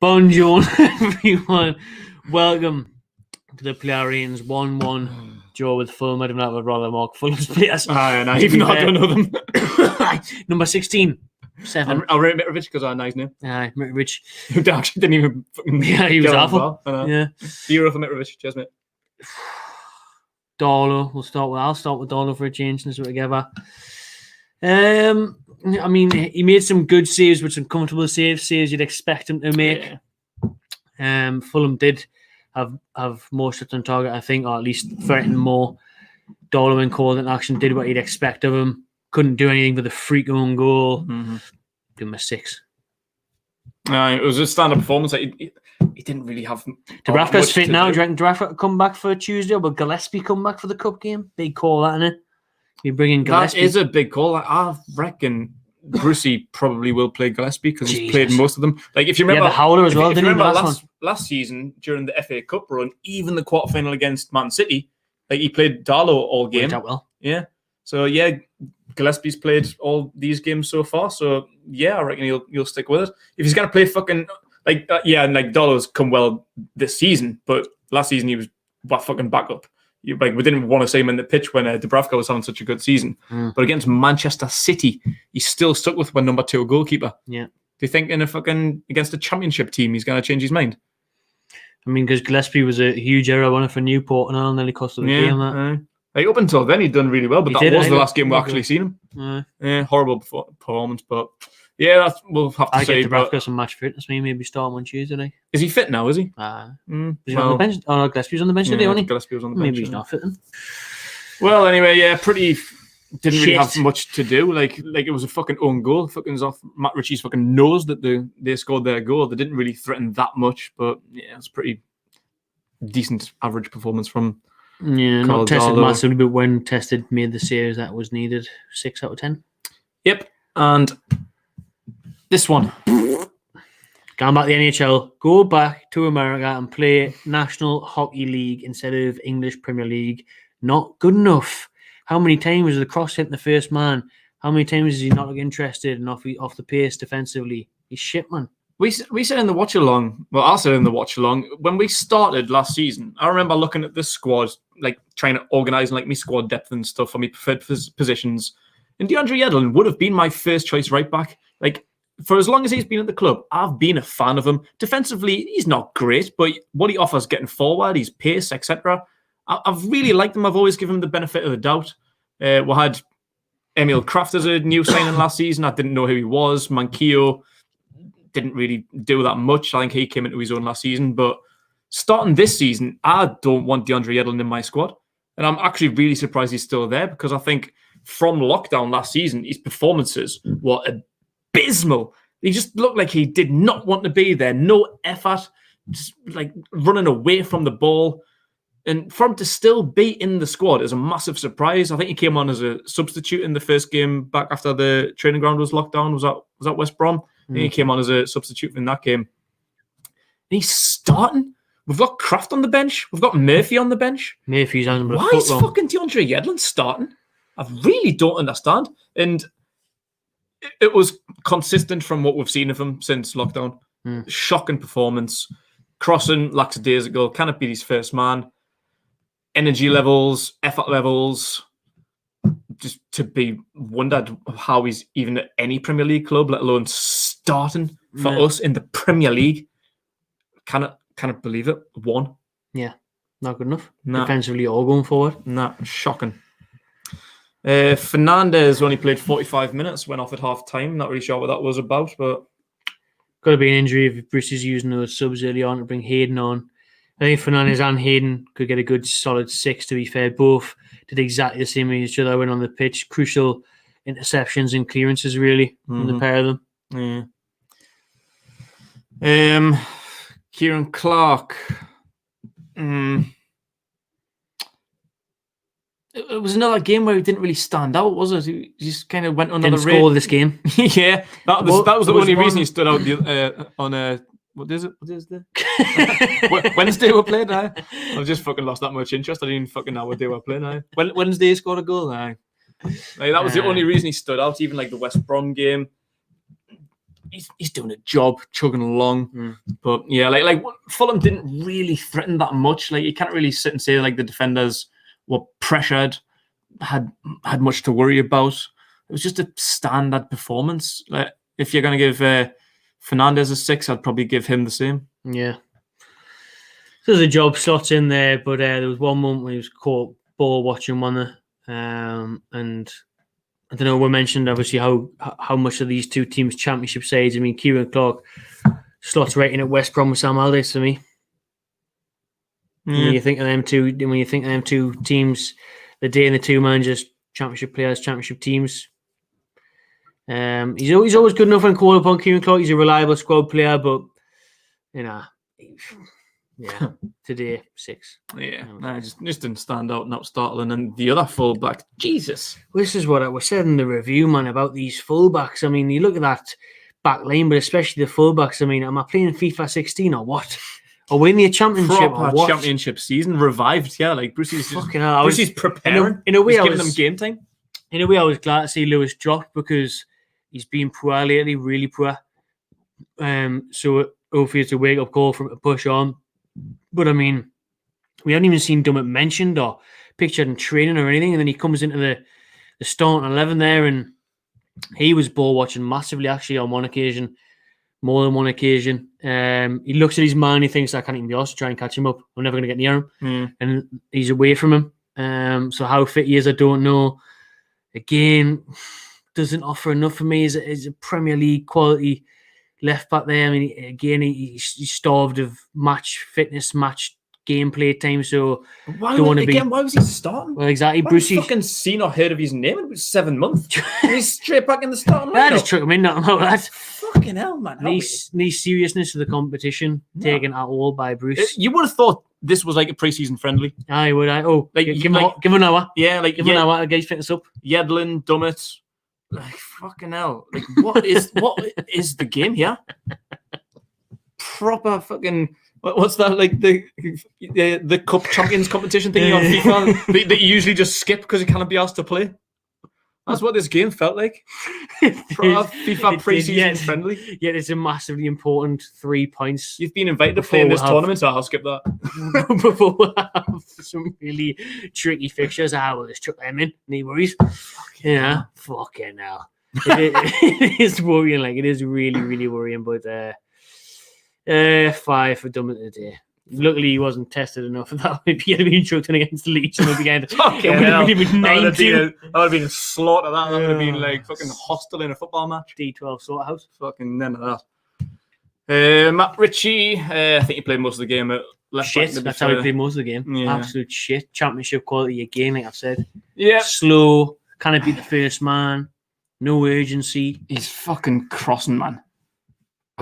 Bonjour, everyone. Welcome to the player ratings 1-1 draw with Fulham. I don't know, I would rather mark Fulham's players. Even though I don't know them. Number 16, 7. I'll rate Mitrovic because I nice name. Mitrovic. Who actually didn't even fucking He was awful. Yeah. 0 for Mitrovic. Cheers, mate. Darlow. I'll start with Darlow for a change since we're together. I mean, he made some good saves, with some comfortable saves you'd expect him to make. Yeah. Fulham did have more shots on target, I think, or at least threatened more. Darlow in coordinate action did what you'd expect of him. Couldn't do anything with a freak own goal. Mm-hmm. Give him a 6. It was a stand-up performance. He didn't really have. Dubravka's fit now. Do you reckon Dubravka come back for Tuesday, or will Gillespie come back for the cup game? Big call, that, isn't it? You bring in Gillespie. That is a big call. I reckon Brucey probably will play Gillespie because he's played most of them. Like, if you remember, the Howler as well. If you didn't remember last season during the FA Cup run, even the quarterfinal against Man City, like, he played Darlow all game. Worked out well. Yeah. So yeah, Gillespie's played all these games so far. So yeah, I reckon he'll stick with it. If he's gonna play fucking and Darlow's come well this season, but last season he was fucking backup. We didn't want to see him in the pitch when Dubravka was having such a good season. But against Manchester City, he's still stuck with one number 2 goalkeeper. Yeah. Do you think against a championship team he's gonna change his mind? I mean, because Gillespie was a huge error winner for Newport and all, nearly cost of the game. Up until then, he'd done really well, but that was the last game we actually seen him. Horrible performance, but yeah, we'll have to say. I get Dubravka some match fitness. Maybe start him on Tuesday. Is he fit now? Is he? Is he on the bench? Oh no, Gillespie's on the bench today, wasn't he? Gillespie was on the bench. Maybe he's not fitting. Well, anyway, yeah, didn't really have much to do. Like it was a fucking own goal. Fucking off Matt Ritchie's fucking nose that they scored their goal. They didn't really threaten that much, but yeah, it's pretty decent average performance from. Yeah, Karl not tested Darlow. massively, but when tested, made the saves that was needed. 6 out of 10. Yep, and this one. Going back to the NHL, go back to America and play National Hockey League instead of English Premier League. Not good enough. How many times was the cross hitting the first man? How many times is he not interested and off the pace defensively? He's shit, man. We said in the watch along. Well, I said in the watch along when we started last season. I remember looking at this squad, like trying to organize like me squad depth and stuff for me preferred positions. And DeAndre Yedlin would have been my first choice right back. Like, for as long as he's been at the club, I've been a fan of him. Defensively, he's not great, but what he offers getting forward, his pace, etc. I've really liked him. I've always given him the benefit of the doubt. We had Emil Kraft as a new signing last season. I didn't know who he was. Manquillo didn't really do that much. I think he came into his own last season. But starting this season, I don't want DeAndre Yedlin in my squad. And I'm actually really surprised he's still there because I think from lockdown last season, his performances were abysmal. He just looked like he did not want to be there. No effort, just like running away from the ball. And for him to still be in the squad is a massive surprise. I think he came on as a substitute in the first game back after the training ground was locked down. Was that West Brom? I think he came on as a substitute in that game. And he's starting. We've got Kraft on the bench. We've got Murphy on the bench. Murphy's on the Why is fucking DeAndre Yedlin starting? I really don't understand. And it was consistent from what we've seen of him since lockdown. Shocking performance. Crossing lackadaisical. Cannot be his first man. Energy levels, effort levels. Just to be wondered how he's even at any Premier League club, let alone starting for us in the Premier League. Cannot believe it. 1. Yeah, not good enough. Defensively or going forward. Shocking. Fernández only played 45 minutes, went off at half time. Not really sure what that was about, but could have been an injury if Bruce is using those subs early on to bring Hayden on. I think Fernández and Hayden could get a good solid 6, to be fair. Both did exactly the same as each other, went on the pitch. Crucial interceptions and clearances, really, from the pair of them. Yeah. Ciaran Clark. It was another game where he didn't really stand out, was it? He just kind of went under the radar. Didn't score this game. Yeah, that was the only reason he stood out on what is it? What is it? Wednesday we played. I've just fucking lost that much interest. I didn't even fucking know what day we were playing. Wednesday he scored a goal. Like, that was the only reason he stood out. Even like the West Brom game, he's doing a job, chugging along. But yeah, like Fulham didn't really threaten that much. Like you can't really sit and say like the defenders were pressured, had much to worry about. It was just a standard performance. Like if you're going to give Fernandez a 6, I'd probably give him the same. Yeah. There's a job slots in there, but there was one moment when he was caught ball watching one, and I don't know. We mentioned obviously how much of these two teams' championship sides. I mean, Ciaran Clark slots right in at West Brom with Sam Allardyce for me. When you think of them two teams, the day and the two managers, championship players, championship teams. He's always good enough when called upon. Ciaran Clark, he's a reliable squad player, but today 6. Yeah, just didn't stand out, not startling. And the other fullback, Jesus. This is what I was said in the review, man, about these fullbacks. I mean, you look at that back line, but especially the fullbacks. I mean, am I playing FIFA 16 or what? Or winning a championship or what? Championship season revived, yeah. Like Brucey's preparing. In a way, giving them game time. In a way, I was glad to see Lewis drop because he's been poor lately, really poor. So hopefully it's a wake up call for him to push on. But I mean, we haven't even seen Dummett mentioned or pictured in training or anything, and then he comes into the starting 11 there, and he was ball watching massively actually on one occasion, more than one occasion. He looks at his man, he thinks I can't even be asked to try and catch him up. I'm never going to get near him, and he's away from him. So how fit he is, I don't know. Again, doesn't offer enough for me as a Premier League quality left back there. I mean, again, he's starved of match fitness, match gameplay time. So why was he starting? Well, exactly. Brucey fucking seen or heard of his name in 7 months. He's straight back in the starting lineup. I just chuck him in. Nothing about that. Fucking hell, man. Any seriousness of the competition taken at all by Bruce. You would have thought this was like a pre-season friendly. I would. Give him an hour. Yeah, give him an hour to get his fitness up. Yedlin, Dummett. Like fucking hell! Like what is the game here? Proper fucking what's that like the Cup Champions competition thing on FIFA that you usually just skip because you can't be asked to play. That's what this game felt like. FIFA pre-season friendly. Yeah, it's a massively important 3 points. You've been invited to play in this tournament, so I'll skip that. Before we have some really tricky fixtures, I will just chuck them in. No worries. Fucking hell. It is worrying. Like it is really, really worrying. But 5 for Dummett today. Luckily, he wasn't tested enough. That would be been chucked in against Leeds and again. That would have been a slaughter. That would have been like fucking hostile in a football match. D12 slaughterhouse. Fucking none of that. Matt Ritchie, I think he played most of the game at left back. That's how he played most of the game. Yeah. Absolute shit. Championship quality again, like I've said. Yeah. Slow. Can't beat the first man. No urgency. He's fucking crossing, man.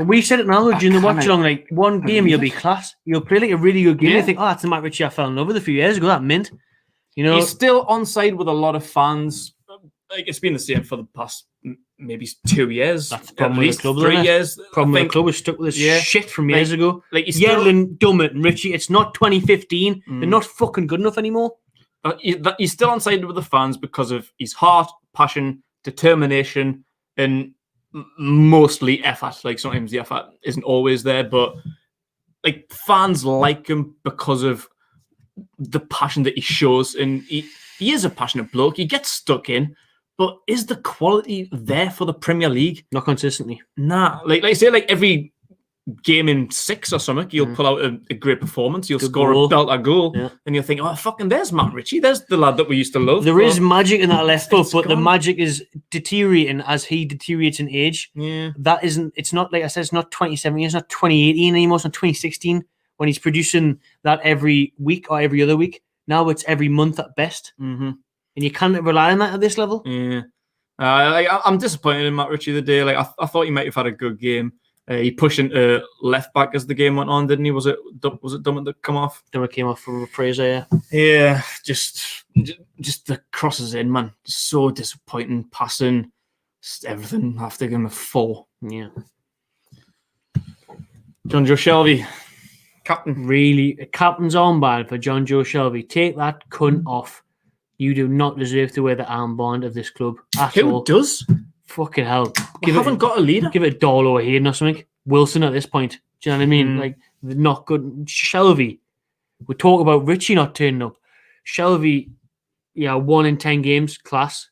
We said it now during the watch along, like one game you'll be class. You'll play like a really good game. You think, that's the Matt Ritchie I fell in love with a few years ago. That mint. He's still on side with a lot of fans. Like it's been the same for the past maybe 2 years. That's at least 3 years. Problem with the club is stuck with this shit from years ago. Like Yedlin, Dummett, and Ritchie. It's not 2015. They're not fucking good enough anymore. He's still on side with the fans because of his heart, passion, determination, and mostly effort. Like sometimes the effort isn't always there, but like fans like him because of the passion that he shows, and he is a passionate bloke. He gets stuck in, but is the quality there for the Premier League? Not consistently. Nah. Like I say, like every game in 6 or something, you'll pull out a great performance. You'll score a belter goal, and you'll think, "Oh, fucking, there's Matt Ritchie. There's the lad that we used to love." There is magic in that left foot, but the magic is deteriorating as he deteriorates in age. Yeah, that isn't. It's not like I said. It's not 2017. It's not 2018 anymore. It's not 2016 when he's producing that every week or every other week. Now it's every month at best, and you can't rely on that at this level. Yeah, I'm disappointed in Matt Ritchie today. Like I thought he might have had a good game. He pushed into left back as the game went on, didn't he? Was it Dummett that come off? Dummett came off for Fraser, yeah. Yeah, just the crosses in, man. So disappointing. Passing, just everything. I have to give him a 4. Yeah. Jonjo Shelvey, captain. Really, a captain's armband for Jonjo Shelvey. Take that cunt off. You do not deserve to wear the armband of this club at all. Who does? fucking hell. We haven't got a leader. Give it a Darlow or Hayden or something. Wilson at this point. Do you know what I mean? Like, they're not good. Shelvey. We talk about Ritchie not turning up. Shelvey, 1 in 10 games, class.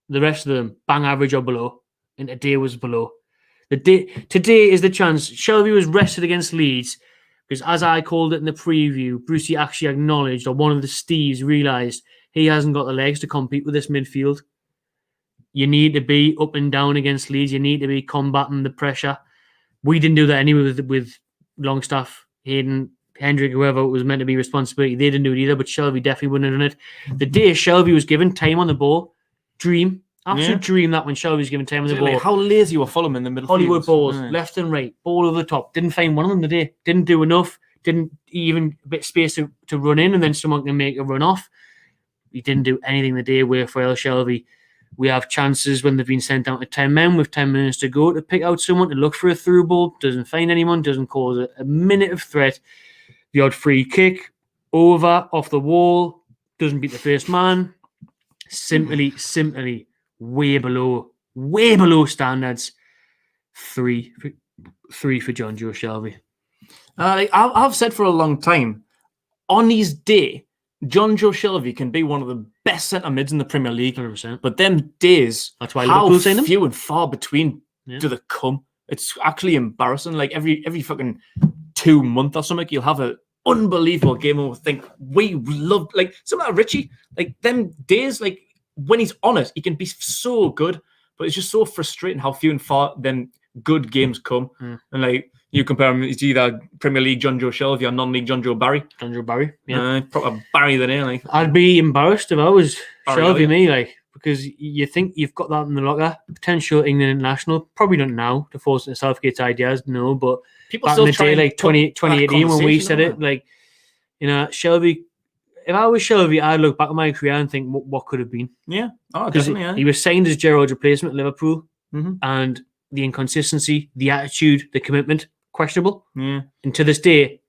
The rest of them, bang average or below. And today was below. Today is the chance. Shelvey was rested against Leeds because, as I called it in the preview, Brucey actually acknowledged, or one of the Steves realised, he hasn't got the legs to compete with this midfield. You need to be up and down against Leeds. You need to be combating the pressure. We didn't do that anyway with Longstaff, Hayden, Hendrick, whoever was meant to be responsibility. They didn't do it either, but Shelvey definitely wouldn't have done it. The day Shelvey was given time on the ball, dream. Absolute dream that when Shelvey was given time on the ball. How lazy were Fulham in the middle Hollywood balls, left and right, ball over the top. Didn't find one of them today. Didn't do enough. Didn't even a bit space to run in and then someone can make a run off. He didn't do anything today worthwhile, Shelvey. We have chances when they've been sent down to 10 men with 10 minutes to go to pick out someone to look for a through ball. Doesn't find anyone. Doesn't cause a minute of threat. The odd free kick, over, off the wall. Doesn't beat the first man. Simply way below standards. 3 for Jonjo Shelvey. I've said for a long time, on his day, Jonjo Shelvey can be one of the best centre mids in the Premier League. 100%. But them days, that's why how Liverpool signed him. Few and far between do they come. It's actually embarrassing. Like every fucking 2 months or something, you'll have an unbelievable game and we'll think we love, like something like Ritchie, like them days, like when he's on it, he can be so good, but it's just so frustrating how few and far then good games come. And like you compare him, it's either Premier League Jonjo Shelvey or non-league Jonjo Barry. Proper Barry the name. Like I'd be embarrassed if I was Shelvey, Barry, like, because you think you've got that in the locker. Potential England international, probably not now to force into Southgate's ideas, no, but people back still in the day, like 2018 when we said it, like, Shelvey. If I was Shelvey, I'd look back at my career and think what could have been. Yeah, definitely. He was signed as Gerrard's replacement at Liverpool, and the inconsistency, the attitude, the commitment, questionable. Yeah, and to this day,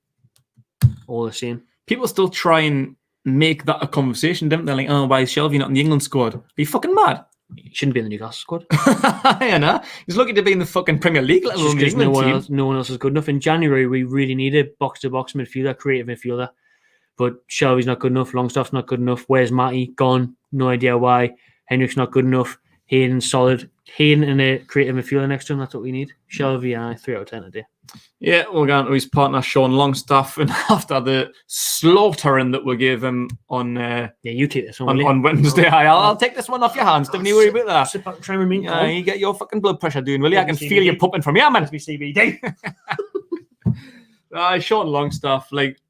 all the same. People still try and make that a conversation, don't they? Like, oh, why is Shelvey not in the England squad? Are you fucking mad? He shouldn't be in the Newcastle squad. I know. He's lucky to be in the fucking Premier League, let alone the England team. No one else is good enough. In January, we really need a box-to-box midfielder, creative midfielder. But Shelvey's not good enough. Longstaff's not good enough. Where's Matty? Gone. No idea why. Hendrick's not good enough. Hayden's solid. Hayden and a creative midfielder next to him. That's what we need. Shelvey, 3 out of 10 a day. Yeah, we'll go on to his partner, Sean Longstaff. And after the slaughtering that we gave him on... you take this one, on Wednesday. I'll take this one off your hands. Don't you worry about that. Sit back and try and remain calm. You get your fucking blood pressure doing, will you? I can feel you pumping from here, man. Must be CBD. Sean Longstaff, like...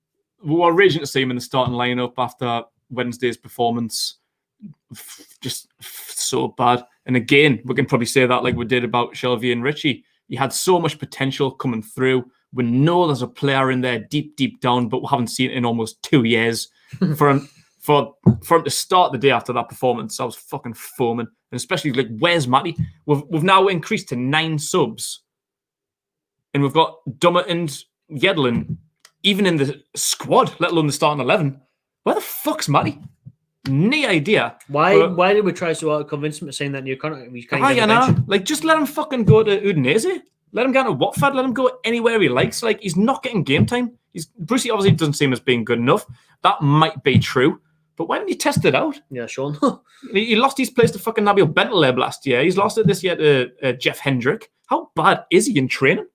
We were raging to see him in the starting lineup after Wednesday's performance. Just so bad. And again, we can probably say that like we did about Shelvey and Ritchie. He had so much potential coming through. We know there's a player in there deep down, but we haven't seen it in almost 2 years. For him to start the day after that performance, I was fucking foaming. And especially like, where's Matty? We've now increased to 9 subs. And we've got Dummett and Yedlin even in the squad, let alone the starting 11. Where the fuck's Matty? No idea. Why did we try so hard to convince him to sign that new contract? Like, just let him fucking go to Udinese. Let him go to Watford. Let him go anywhere he likes. Like, he's not getting game time. Brucey obviously doesn't seem as being good enough. That might be true. But why didn't he test it out? Yeah, Sean. He lost his place to fucking Nabil Bentaleb last year. He's lost it this year to Jeff Hendrick. How bad is he in training?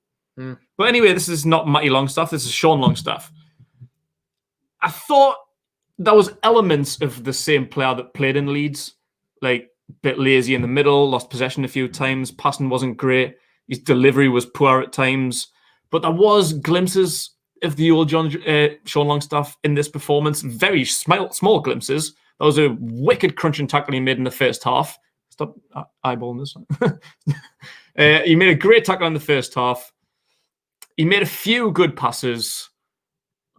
But anyway, this is not Matty Longstaff. This is Sean Longstaff. I thought there was elements of the same player that played in Leeds. Like, a bit lazy in the middle, lost possession a few times, passing wasn't great, his delivery was poor at times. But there was glimpses of the old Sean Longstaff in this performance. Very small glimpses. That was a wicked crunching tackle he made in the first half. Stop eyeballing this one. He made a great tackle in the first half. He made a few good passes,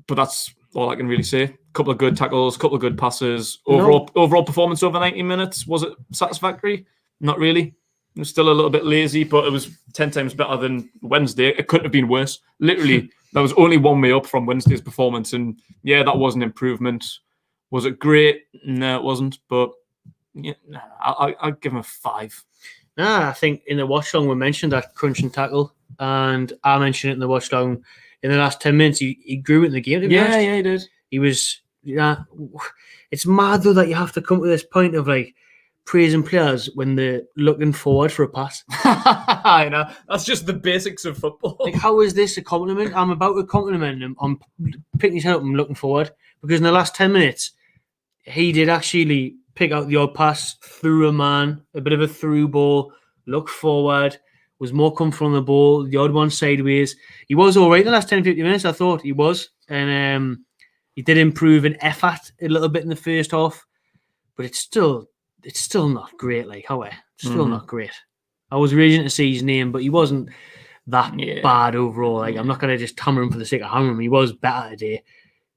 but that's all I can really say. A couple of good tackles, a couple of good passes. Overall performance over 90 minutes, was it satisfactory? Not really. It was still a little bit lazy, but it was 10 times better than Wednesday. It couldn't have been worse. Literally, that was only one way up from Wednesday's performance. And yeah, that was an improvement. Was it great? No, it wasn't. But yeah, I'll give him a 5. I think in the watch long we mentioned that crunch and tackle, and I mentioned it in the watch long. In the last 10 minutes, he grew it in the game. To be honest. Yeah, he did. He was. It's mad though that you have to come to this point of like praising players when they're looking forward for a pass. I know. That's just the basics of football. Like, how is this a compliment? I'm about to compliment him. I'm picking his head up and looking forward, because in the last 10 minutes, he did actually pick out the odd pass through a man, a bit of a through ball, look forward, was more comfortable on the ball, the odd one sideways. He was all right in the last 10, 15 minutes, I thought he was. And he did improve in effort a little bit in the first half, but it's still not great. Like, how it's still not great. I was raging to see his name, but he wasn't that bad overall. Like, I'm not going to just hammer him for the sake of hammering him. He was better today,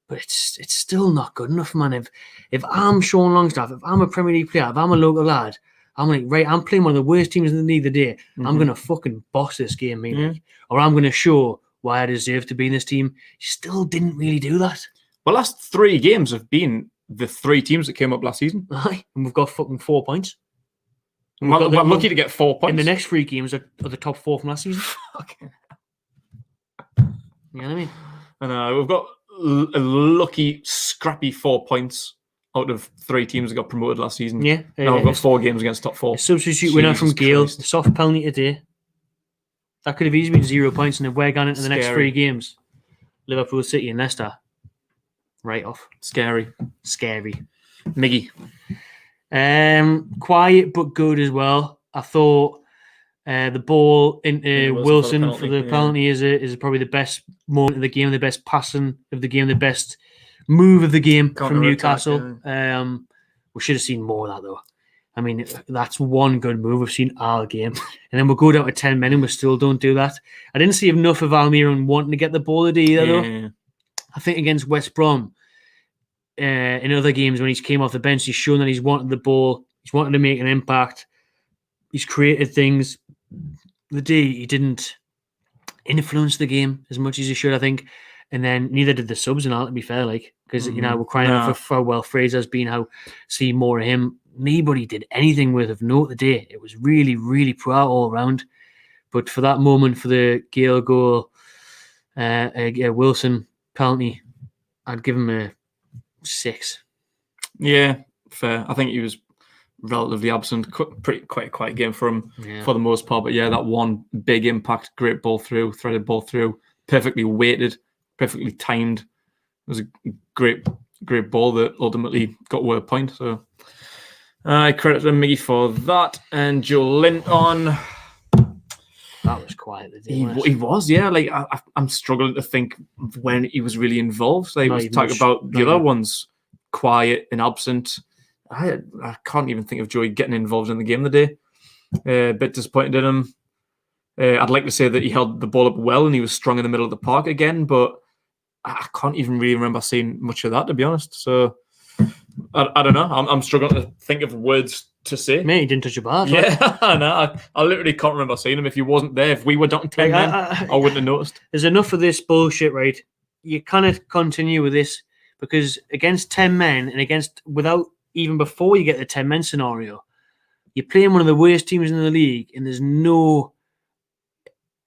but it's still not good enough, man. If I'm Sean Longstaff, if I'm a Premier League player, if I'm a local lad, I'm like, right, I'm playing one of the worst teams in the league today. I'm going to fucking boss this game, maybe. Or I'm going to show why I deserve to be in this team. He still didn't really do that. Well, last 3 games have been the 3 teams that came up last season. Aye, and we've got fucking 4 points. We're lucky to get 4 points. In the next 3 games are the top 4 from last season. Okay. You know what I mean? I know. We've got a lucky, scrappy 4 points out of 3 teams that got promoted last season. Yeah. Now we've got 4 games against top 4. A substitute winner from Gayle, the soft penalty today. That could have easily been 0 points, and if we're going into the next 3 games, Liverpool, City, and Leicester, right off. Scary. Miggy. Quiet but good as well. I thought the ball into Wilson for the penalty is probably the best moment of the game, the best passing of the game, the best move of the game from Newcastle. We should have seen more of that though. I mean, that's one good move we've seen all game. And then we'll go down to 10 men and we still don't do that. I didn't see enough of Almirón wanting to get the ball today either though. I think against West Brom, in other games when he's came off the bench, he's shown that he's wanted the ball. He's wanted to make an impact. He's created things. The day he didn't influence the game as much as he should, I think. And then neither did the subs and all, to be fair, like, because you know, we're crying out for well, Fraser's been how see more of him. Nobody did anything with of note today. It was really, really poor all around. But for that moment, for the Gayle goal, Wilson penalty, I'd give him a 6. Yeah, fair. I think he was relatively absent. Quite a quiet game for him for the most part. But yeah, that one big impact, great ball through, threaded ball through, perfectly weighted, perfectly timed. It was a great ball that ultimately got away a point. So I credit Miggy for that. And Joelinton, that was quiet. He was, yeah. Like I'm struggling to think when he was really involved. Like we talk about the other ones, quiet and absent. I can't even think of Joey getting involved in the game today. A bit disappointed in him. I'd like to say that he held the ball up well and he was strong in the middle of the park again, but I can't even really remember seeing much of that, to be honest. So I don't know. I'm struggling to think of words to say. Mate, he didn't touch a bar. Yeah, I know. I literally can't remember seeing him. If he wasn't there, if we were down 10 men, I wouldn't have noticed. There's enough of this bullshit, right? You kind of continue with this because against 10 men and without even before you get the 10 men scenario, you're playing one of the worst teams in the league and there's no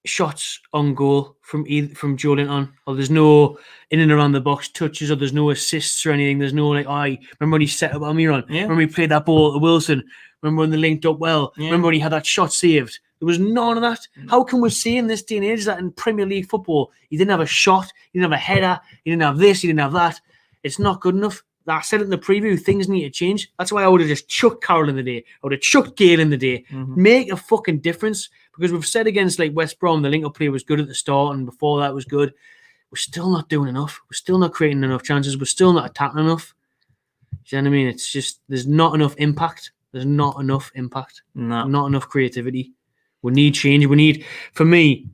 shots on goal from Joelinton, or there's no in and around the box touches, or there's no assists or anything. There's no like, remember when he set up Almirón? Yeah. Remember he played that ball to Wilson? Remember when they linked up well? Yeah. Remember when he had that shot saved? There was none of that. How can we see in this day and age that in Premier League football, he didn't have a shot, he didn't have a header, he didn't have this, he didn't have that? It's not good enough. I said it in the preview, things need to change. That's why I would have just chucked Karl in the day. I would have chucked Gayle in the day. Make a fucking difference. Because we've said against like West Brom, the link-up play was good at the start, and before that was good. We're still not doing enough. We're still not creating enough chances. We're still not attacking enough. Do you know what I mean? It's just, there's not enough impact. There's not enough impact. No. Not enough creativity. We need change. For me,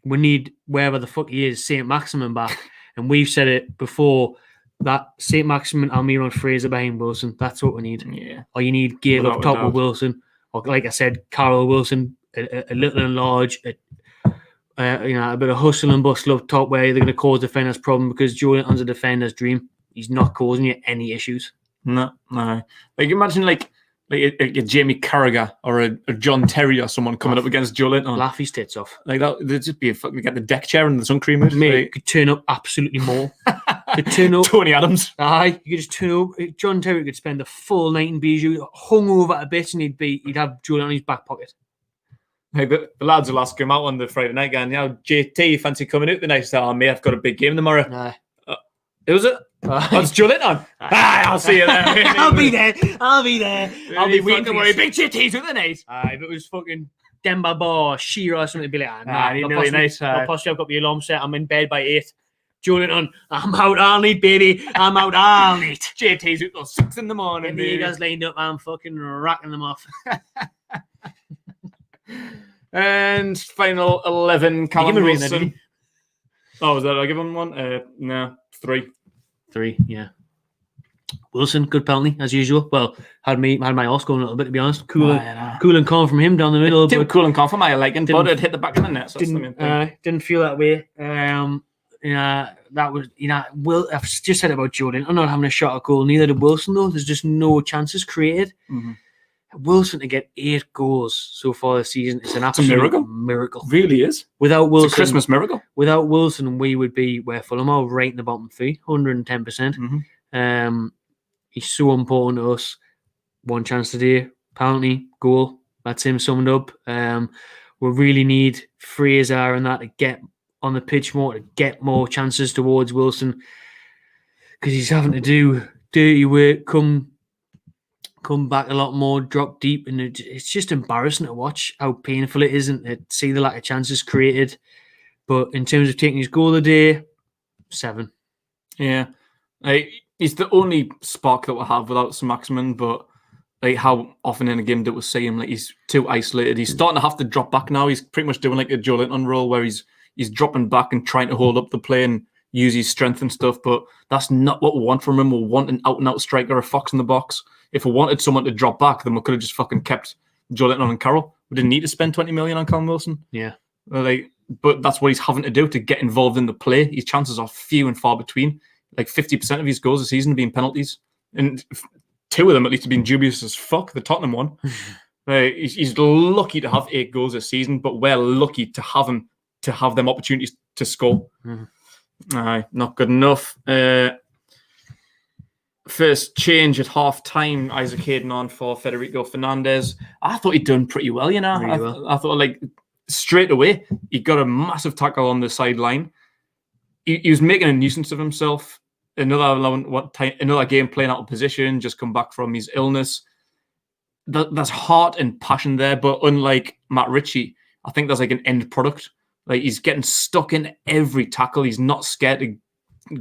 we need wherever the fuck he is, Saint-Maximin back. And we've said it before, that Saint-Maximin, Almirón, Fraser behind Wilson. That's what we need. Yeah. Or you need Gayle up top with Wilson. Or like I said, Karl Wilson, a little enlarged, a bit of hustle and bustle up top where they're going to cause defenders problem, because Joelinton's a defender's dream. He's not causing you any issues. No. Like imagine like like a Jamie Carragher or a John Terry or someone coming up against Joelinton. Laugh his tits off. Like that, there'd just be we get the deck chair and the sun cream. Mate, you could turn up absolutely more. Could turn up. Tony Adams. Aye, you could just turn up. John Terry could spend the full night in Bijou, hung over a bit, and he'd have Joelinton in his back pocket. Hey, the lads will ask him out on the Friday night going, JT, you fancy coming out the night? Oh, mate, I've got a big game tomorrow. Aye. Who's it? That's Joelinton. I'll see you there. I'll be there. I'll be waiting for you. Big JT's with the night. Aye, if it was fucking Demba Bar or Shearer or something, it'd be like, nah, really nice. I'll possibly I've got the alarm set. I'm in bed by 8. Joelinton, I'm out all night, baby. I'm out all night. JT's out till 6 in the morning. And the Eagles lined up, I'm fucking racking them off. And final 11, Callum Wilson. Oh, was that? I give him one? No, 3. 3, yeah. Wilson, good penalty as usual. Well, had my horse going a little bit, to be honest. Cool and calm from him down the middle. Cool and calm from my liking, but it hit the back of the net. So didn't feel that way. That was I've just said about Jordan. I'm not having a shot at goal. Neither did Wilson though. There's just no chances created. Mm-hmm. Wilson to get 8 goals so far this season is an absolute miracle. Really is. Without Wilson, it's a Christmas miracle. Without Wilson, we would be where Fulham are, right in the bottom 3, 110%. Mm-hmm. He's so important to us. One chance today, penalty, goal. That's him summed up. We really need Fraser and that to get on the pitch more, to get more chances towards Wilson, because he's having to do dirty work, come back a lot more, drop deep, and it's just embarrassing to watch how painful it is and to see the lack of chances created. But in terms of taking his goal of the day, 7. Yeah. He's the only spark that we'll have without Saint-maximin, but like how often in a game do we see him? Like he's too isolated. He's starting to have to drop back now. He's pretty much doing like a Joelinton role where he's dropping back and trying to hold up the play and use his strength and stuff, but that's not what we want from him. We want an out-and-out striker, a fox in the box. If we wanted someone to drop back, then we could have just fucking kept Joelinton and Carroll. We didn't need to spend 20 million on Callum Wilson. Yeah. But that's what he's having to do to get involved in the play. His chances are few and far between. Like 50% of his goals this season have been penalties. And 2 of them at least have been dubious as fuck. The Tottenham one. He's lucky to have 8 goals this season, but we're lucky to have him to have them opportunities to score. Not good enough. First change at half time, Isaac Hayden on for Federico Fernández. I thought he'd done pretty well, you know. Really well. I thought like straight away he got a massive tackle on the sideline. He was making a nuisance of himself. Another game playing out of position, just come back from his illness. There's heart and passion there, but unlike Matt Ritchie, I think there's like an end product. Like he's getting stuck in every tackle. He's not scared to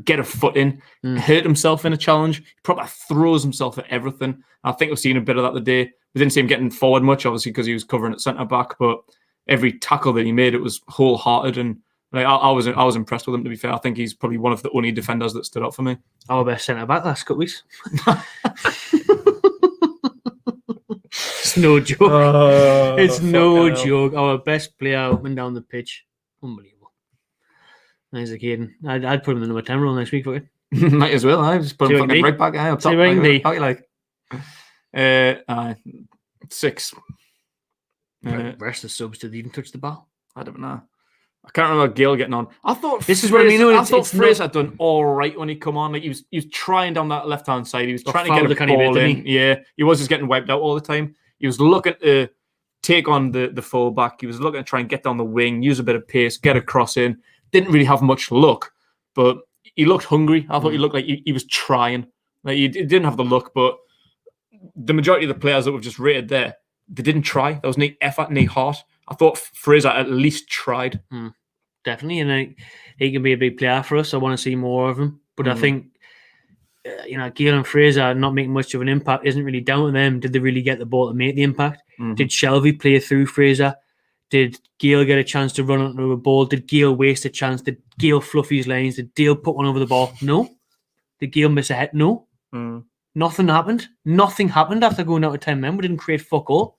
get a foot in, hurt himself in a challenge. He probably throws himself at everything. I think we've seen a bit of that today. We didn't see him getting forward much, obviously, because he was covering at centre back. But every tackle that he made, it was wholehearted, and like I was impressed with him. To be fair, I think he's probably one of the only defenders that stood up for me. Our best centre back last couple weeks. It's no joke. It's no joke. Our best player up and down the pitch. Unbelievable. Isaac Hayden. I'd put him in the number 10 role next week for you. Might as well. I just put him fucking right back up top. Like 6. Rest of the subs did even touch the ball. I don't know. I can't remember Gayle getting on. I thought this is what I mean. I thought Fraser had done all right when he come on. Like he was trying down that left hand side. He was trying to get a ball in. Yeah, he was just getting wiped out all the time. He was looking to take on the full back. He was looking to try and get down the wing, use a bit of pace, get a cross in. Didn't really have much luck, but he looked hungry. I thought he looked like he was trying. Like he didn't have the look, but the majority of the players that we've just rated there, they didn't try. There was no effort, no heart. I thought Fraser at least tried. Definitely, and he can be a big player for us. I want to see more of him. But I think, Gayle and Fraser not making much of an impact isn't really down to them. Did they really get the ball to make the impact? Did Shelvey play through Fraser? Did Gayle get a chance to run onto a ball? Did Gayle waste a chance? Did Gayle fluff his lanes? Did Gayle put one over the ball? No. Did Gayle miss a hit? No. Nothing happened. Nothing happened after going out of 10 men. We didn't create fuck all.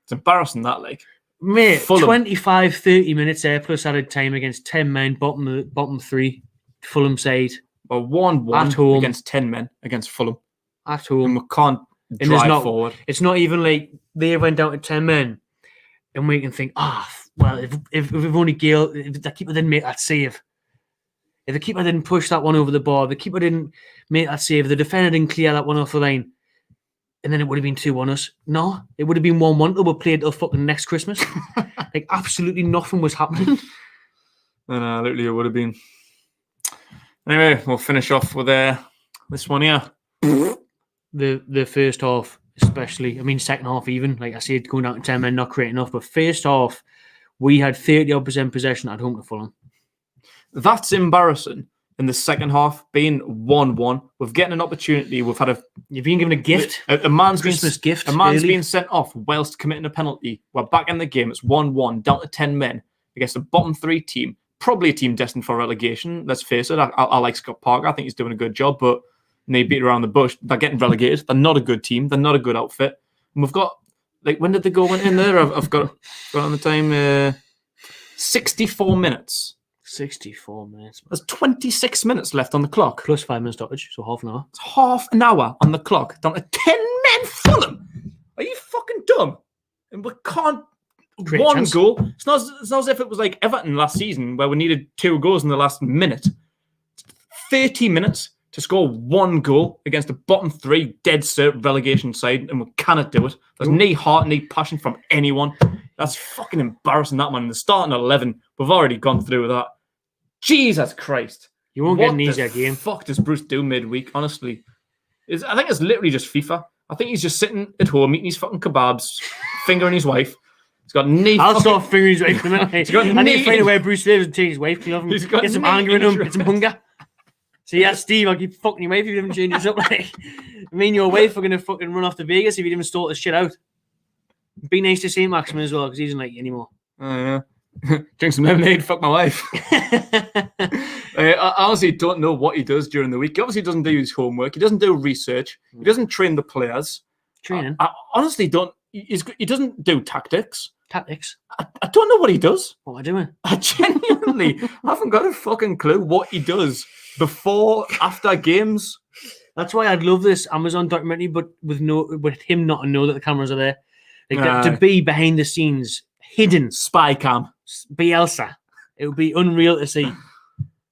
It's embarrassing that, like. Mate, Fulham. 25, 30 minutes there plus added time against 10 men, bottom 3, Fulham side. Well, 1-1 at home against 10 men against Fulham. At home. And we can't And drive forward. It's not even like they went down to 10 men and we can think, well, if only Gayle, if the keeper didn't make that save, if the keeper didn't push that one over the bar, the keeper didn't make that save, the defender didn't clear that one off the line, and then it would have been 2-1 us. No, it would have been 1-1 till we played till fucking next Christmas. Like, absolutely nothing was happening. And literally it would have been. Anyway, we'll finish off with this one here. The first half, especially. I mean, second half even. Like I said, going down to 10 men, not creating enough. But first half, we had 30% possession at home to Fulham. That's embarrassing. In the second half, being 1-1, we've getting an opportunity. We've had You've been given a gift. A man's Christmas gift. A man's being sent off whilst committing a penalty. We're back in the game. It's 1-1, down to 10 men against a bottom 3 team. Probably a team destined for relegation. Let's face it. I like Scott Parker. I think he's doing a good job, but they beat around the bush. They're getting relegated. They're not a good team. They're not a good outfit. And we've got, like, when did the goal went in there? I've got on the time, 64 minutes. 64 minutes. There's 26 minutes left on the clock. Plus 5 minutes stoppage, so half an hour. It's half an hour on the clock. Down to 10 men Fulham. Are you fucking dumb? And we can't... Great one chance. goal. It's not as if it was like Everton last season where we needed 2 goals in the last minute. 30 minutes to score 1 goal against a bottom 3 dead cert relegation side, and we cannot do it. There's no heart, no passion from anyone. That's fucking embarrassing, that one. In the starting 11, we've already gone through with that. Jesus Christ. You won't get an easier game. Fuck does Bruce do midweek, honestly? I think it's literally just FIFA. I think he's just sitting at home eating his fucking kebabs, fingering his wife. He's got knee. I'll start fingering his wife in a minute. I need to find out where Bruce lives and take his wife off him. Get some anger in him, get some hunger. So yeah, Steve, I'll keep fucking your wife if you haven't changed us up. Like, me and your wife are going to fucking run off to Vegas if you didn't sort this shit out. Be nice to Saint-maximin as well, because he doesn't like you anymore. Oh, yeah. Drink some lemonade, fuck my wife. I honestly don't know what he does during the week. He obviously doesn't do his homework. He doesn't do research. He doesn't train the players. Training? I honestly don't. He doesn't do tactics. Tactics? I don't know what he does. What am I doing? I genuinely haven't got a fucking clue what he does before, after games. That's why I'd love this Amazon documentary, but with him not to know that the cameras are there. Like to be behind the scenes, hidden. Spy cam. Bielsa. It would be unreal to see.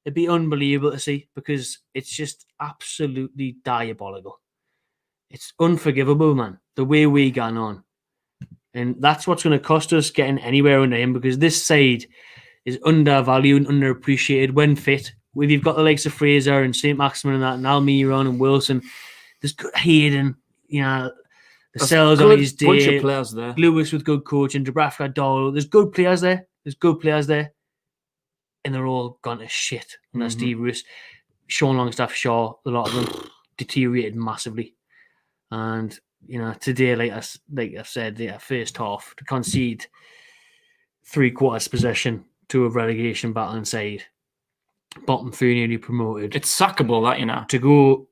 It'd be unbelievable to see because it's just absolutely diabolical. It's unforgivable, man, the way we got on. And that's what's going to cost us getting anywhere under him because this side is undervalued and underappreciated when fit. You've got the likes of Fraser and Saint-maximin and that, and Almirón and Wilson. There's good Hayden, the cells on his day. Bunch of players there. Lewis with good coaching, DeAndre Darlow. There's good players there. And they're all gone to shit under Steve Bruce. Sean Longstaff, Shaw, a lot of them deteriorated massively. And, today, like I said, first half, to concede 3/4 possession to a relegation battle inside, bottom 3 nearly promoted. It's sackable, that, To go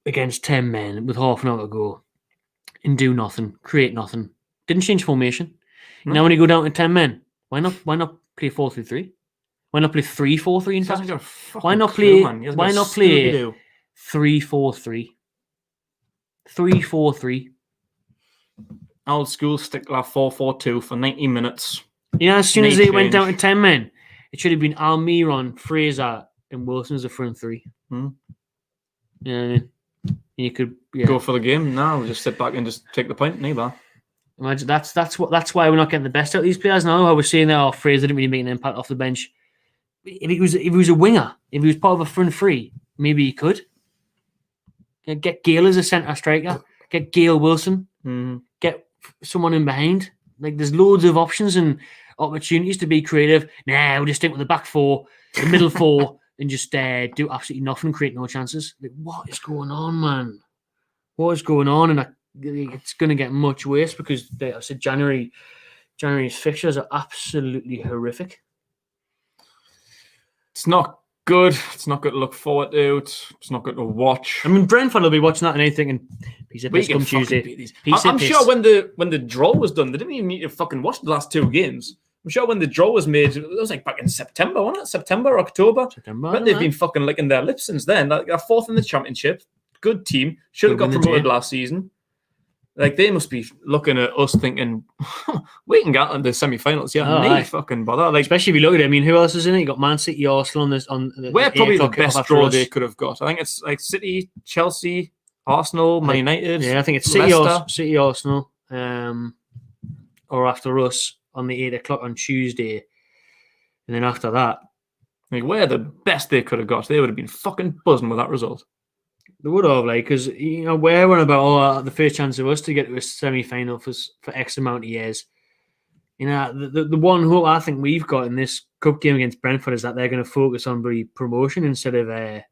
against 10 men with half an hour to go and do nothing, create nothing. Didn't change formation. No. Now when you go down to 10 men, why not play 4-3-3? Why not play 3-4-3 in fact? Why not play 3-4-3? 3-4-3. Old school stickler 4-4-2 for 90 minutes. As soon as they went down to 10 men, it should have been Almirón, Fraser, and Wilson as a front 3. Yeah, you could go for the game. No, we'll just sit back and just take the point. Neither. Imagine that's why we're not getting the best out of these players now. I was saying that Fraser didn't really make an impact off the bench. If he was a winger, if he was part of a front 3, maybe he could. Get Gayle as a centre striker. Get Gayle Wilson. Get someone in behind. Like there's loads of options and opportunities to be creative. Nah, we'll just stick with the back 4, the middle 4, and just do absolutely nothing, create no chances. Like what is going on, man? What is going on? And it's going to get much worse because I said January's fixtures are absolutely horrific. It's not good. It's not good to look forward to. It's not good to watch. I mean, Brentford will be watching that and anything and piece of piss come Tuesday. I'm sure when the draw was done, they didn't even need to fucking watch the last 2 games. I'm sure when the draw was made, it was like back in September, wasn't it? September, October. But they've been fucking licking their lips since then. They're 4th in the championship. Good team. Should have got promoted last season. Like, they must be looking at us thinking, we can get into the semi-finals. Yeah, fucking bother. Like, especially if you look at it. I mean, who else is in it? You got Man City, Arsenal on the we're probably the 8 o'clock best draw they could have got. I think it's like City, Chelsea, Arsenal, Man United. Yeah, I think it's City, Arsenal, or after us on the 8 o'clock on Tuesday. And then after that, like, we're the best they could have got. They would have been fucking buzzing with that result. They would have, like, because, you know, we're on about the first chance of us to get to a semi-final for X amount of years. You know, the one hope I think we've got in this cup game against Brentford is that they're going to focus on the promotion instead of the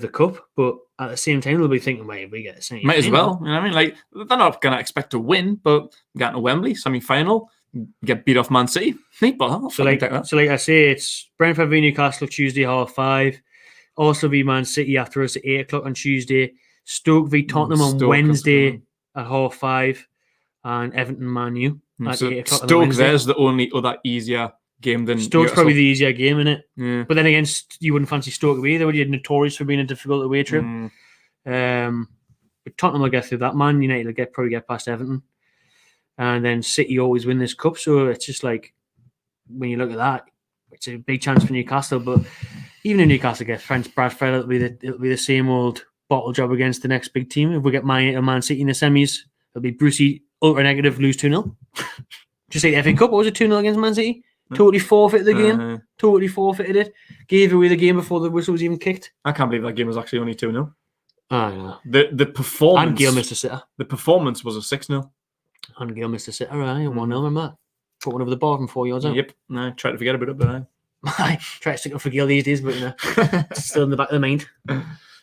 cup. But at the same time, they'll be thinking, wait, if we get a semi-final, might as well. You know what I mean? Like, they're not going to expect to win, but getting to Wembley semi-final, get beat off Man City. So like I say, it's Brentford v Newcastle Tuesday 5:30. Also v Man City after us at 8 o'clock on Tuesday. Stoke v Tottenham on Wednesday at 5:30. And Everton Man U at 8 o'clock. Stoke, there's the only other easier game than Stoke's Newcastle. probably the easier game, isn't it? Yeah. But then again, you wouldn't fancy Stoke either, would you? Notorious for being a difficult away trip. But Tottenham will get through that. Man United will probably get past Everton. And then City always win this cup. So it's just like, when you look at that, it's a big chance for Newcastle. But even if Newcastle gets French Bradford, it'll be the same old bottle job against the next big team. If we get Man City in the semis, it'll be Brucey ultra negative, lose 2-0. Just like the FA Cup, what was it, 2-0 against Man City? Totally forfeited the game. Totally forfeited it. Gave away the game before the whistle was even kicked. I can't believe that game was actually only 2-0. Oh, yeah. The performance. And Gayle missed a sitter. The performance was a 6-0. And Gayle missed a sitter. Right, 1-0, remember that? Put one over the bar from 4 yards out. Yep. No, try to forget about it, but I try to stick up for Gayle these days, but, you know, it's still in the back of the mind.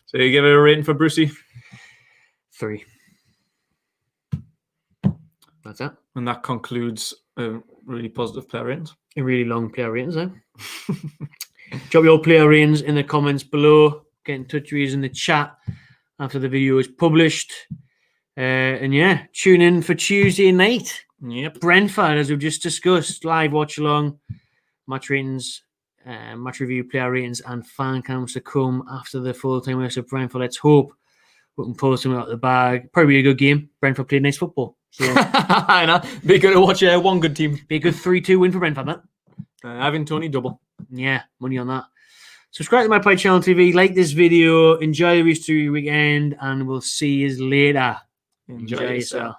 So you give it a rating for Brucey? 3. That's it. And that concludes a really positive player ratings. A really long player ratings, eh? Drop your player ratings in the comments below. Get in touch with us in the chat after the video is published. And yeah, tune in for Tuesday night. Yep. Brentford, as we've just discussed, live watch along, match ratings, match review, player ratings, and fan cams to come after the full time race of Brentford. Let's hope we can pull something out of the bag. Probably a good game. Brentford played nice football. So I know. Be good to watch one good team. Be a good 3-2 win for Brentford, man. Having Tony double. Yeah, money on that. Subscribe to my Play Channel TV. Like this video. Enjoy the rest of your weekend, and we'll see you later. Enjoy yourself.